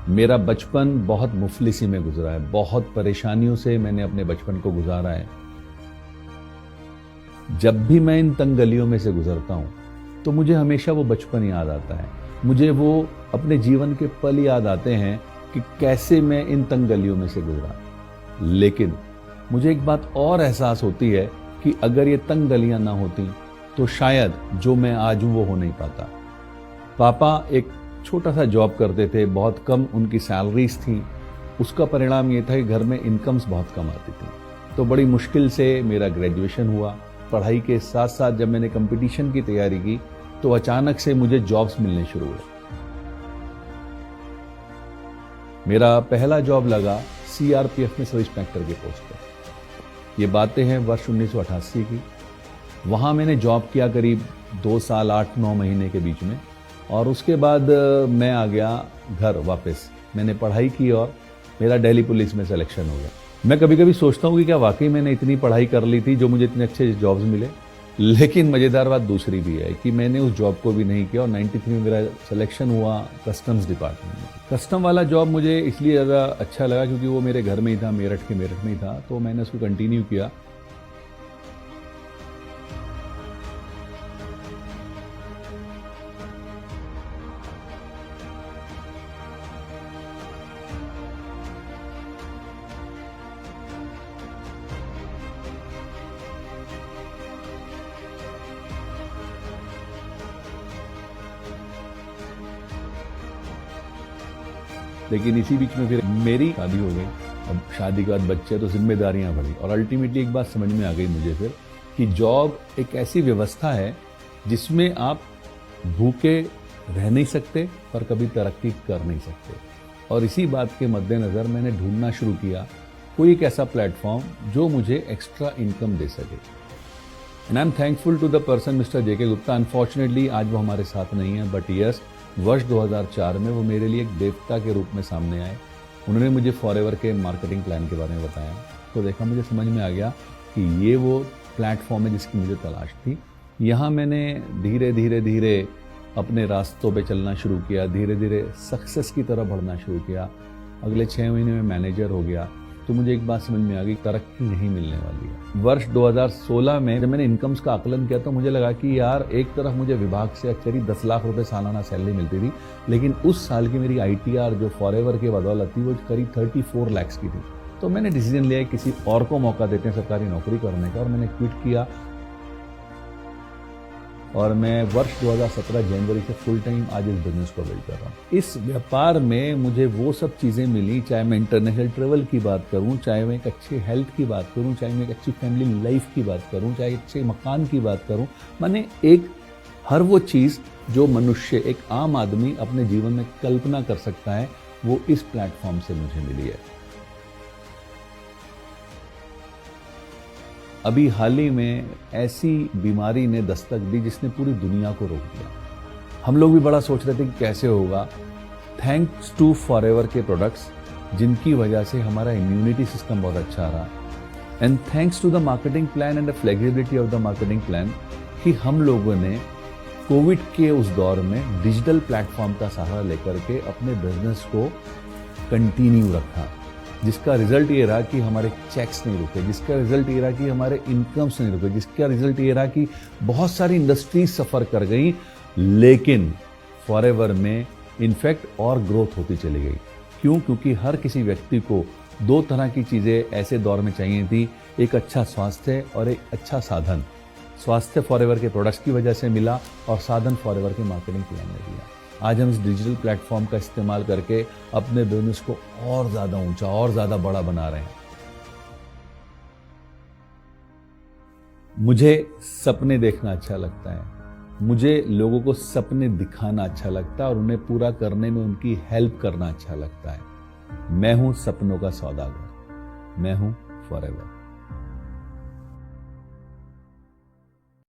मेरा बचपन बहुत मुफलिसी में गुजरा है, बहुत परेशानियों से मैंने अपने बचपन को गुजारा है। जब भी मैं इन तंग गलियों में से गुजरता हूं तो मुझे हमेशा वो बचपन याद आता है। मुझे वो अपने जीवन के पल याद आते हैं कि कैसे मैं इन तंग गलियों में से गुजरा। लेकिन मुझे एक बात और एहसास होती है कि अगर ये तंग गलियां ना होती तो शायद जो मैं आज हूं वो हो नहीं पाता। पापा एक छोटा सा जॉब करते थे, बहुत कम उनकी सैलरीज थी। उसका परिणाम ये था कि घर में इनकम्स बहुत कम आती थी। तो बड़ी मुश्किल से मेरा ग्रेजुएशन हुआ। पढ़ाई के साथ साथ जब मैंने कंपटीशन की तैयारी की तो अचानक से मुझे जॉब्स मिलने शुरू हुए। मेरा पहला जॉब लगा सीआरपीएफ में सब इंस्पेक्टर के पोस्ट पर। ये बातें हैं वर्ष 1988 की। वहां मैंने जॉब किया करीब 2 साल 8-9 महीने के बीच में, और उसके बाद मैं आ गया घर वापस। मैंने पढ़ाई की और मेरा दिल्ली पुलिस में सिलेक्शन हो गया। मैं कभी कभी सोचता हूँ कि क्या वाकई मैंने इतनी पढ़ाई कर ली थी जो मुझे इतने अच्छे जॉब्स मिले। लेकिन मजेदार बात दूसरी भी है कि मैंने उस जॉब को भी नहीं किया और 93 में मेरा सिलेक्शन हुआ कस्टम्स डिपार्टमेंट में। कस्टम वाला जॉब मुझे इसलिए ज़्यादा अच्छा लगा क्योंकि वो मेरे घर में ही था, मेरठ में ही था, तो मैंने उसको कंटिन्यू किया। लेकिन इसी बीच में फिर मेरी शादी हो गई। अब शादी के बाद बच्चे तो जिम्मेदारियां बढ़ी और अल्टीमेटली एक बात समझ में आ गई मुझे फिर कि जॉब एक ऐसी व्यवस्था है जिसमें आप भूखे रह नहीं सकते पर कभी तरक्की कर नहीं सकते। और इसी बात के मद्देनजर मैंने ढूंढना शुरू किया कोई एक ऐसा प्लेटफॉर्म जो मुझे एक्स्ट्रा इनकम दे सके। And I am thankful to the person mister JK Gupta. Unfortunately आज वो हमारे साथ नहीं है, बट यस, वर्ष 2004 में वो मेरे लिए एक देवता के रूप में सामने आए। उन्होंने मुझे फॉरएवर के मार्केटिंग प्लान के बारे में बताया तो देखा, मुझे समझ में आ गया कि ये वो प्लेटफॉर्म है जिसकी मुझे तलाश थी। यहाँ मैंने धीरे धीरे धीरे अपने रास्तों पे चलना शुरू किया, धीरे धीरे सक्सेस की तरफ बढ़ना शुरू किया। अगले 6 महीने में मैनेजर हो गया तो मुझे एक बात समझ में आ गई, तरक्की नहीं मिलने वाली है। वर्ष 2016 में जब मैंने इनकम्स का आकलन किया तो मुझे लगा कि यार एक तरफ मुझे विभाग से करीब 10 लाख रुपए सालाना सैलरी मिलती थी, लेकिन उस साल की मेरी आईटीआर जो फॉरएवर के बदौलत थी वो करीब 34 लाख की थी। तो मैंने डिसीजन लिया किसी और को मौका देते हैं सरकारी नौकरी करने का, और मैंने क्विट किया। और मैं वर्ष 2017 जनवरी से फुल टाइम आज इस बिजनेस को बिल्ड कर रहा हूँ। इस व्यापार में मुझे वो सब चीज़ें मिली, चाहे मैं इंटरनेशनल ट्रेवल की बात करूँ, चाहे मैं एक अच्छी हेल्थ की बात करूँ, चाहे मैं एक अच्छी फैमिली लाइफ की बात करूँ, चाहे अच्छे मकान की बात करूँ। मैंने एक हर वो चीज़ जो मनुष्य, एक आम आदमी अपने जीवन में कल्पना कर सकता है, वो इस प्लेटफॉर्म से मुझे मिली है। अभी हाल ही में ऐसी बीमारी ने दस्तक दी जिसने पूरी दुनिया को रोक दिया। हम लोग भी बड़ा सोच रहे थे कि कैसे होगा। थैंक्स टू फॉरएवर के प्रोडक्ट्स जिनकी वजह से हमारा इम्यूनिटी सिस्टम बहुत अच्छा रहा, and thanks to the marketing plan and the flexibility of the marketing plan कि हम लोगों ने कोविड के उस दौर में डिजिटल प्लेटफॉर्म का सहारा लेकर के अपने बिजनेस को कंटिन्यू रखा, जिसका रिजल्ट ये रहा कि हमारे चेक्स नहीं रुके, जिसका रिजल्ट ये रहा कि हमारे इनकम्स नहीं रुके, जिसका रिजल्ट ये रहा कि बहुत सारी इंडस्ट्रीज सफ़र कर गई, लेकिन फॉरएवर में इनफैक्ट और ग्रोथ होती चली गई। क्यों? क्योंकि हर किसी व्यक्ति को 2 तरह की चीज़ें ऐसे दौर में चाहिए थी, एक अच्छा स्वास्थ्य और एक अच्छा साधन। स्वास्थ्य फॉरएवर के प्रोडक्ट्स की वजह से मिला और साधन फॉरएवर के मार्केटिंग प्लान ने दिया। आज हम इस डिजिटल प्लेटफॉर्म का इस्तेमाल करके अपने बिजनेस को और ज़्यादा ऊंचा और ज़्यादा बड़ा बना रहे हैं। मुझे सपने देखना अच्छा लगता है, मुझे लोगों को सपने दिखाना अच्छा लगता है और उन्हें पूरा करने में उनकी हेल्प करना अच्छा लगता है। मैं हूं सपनों का सौदागर, मैं हूं फॉरएवर।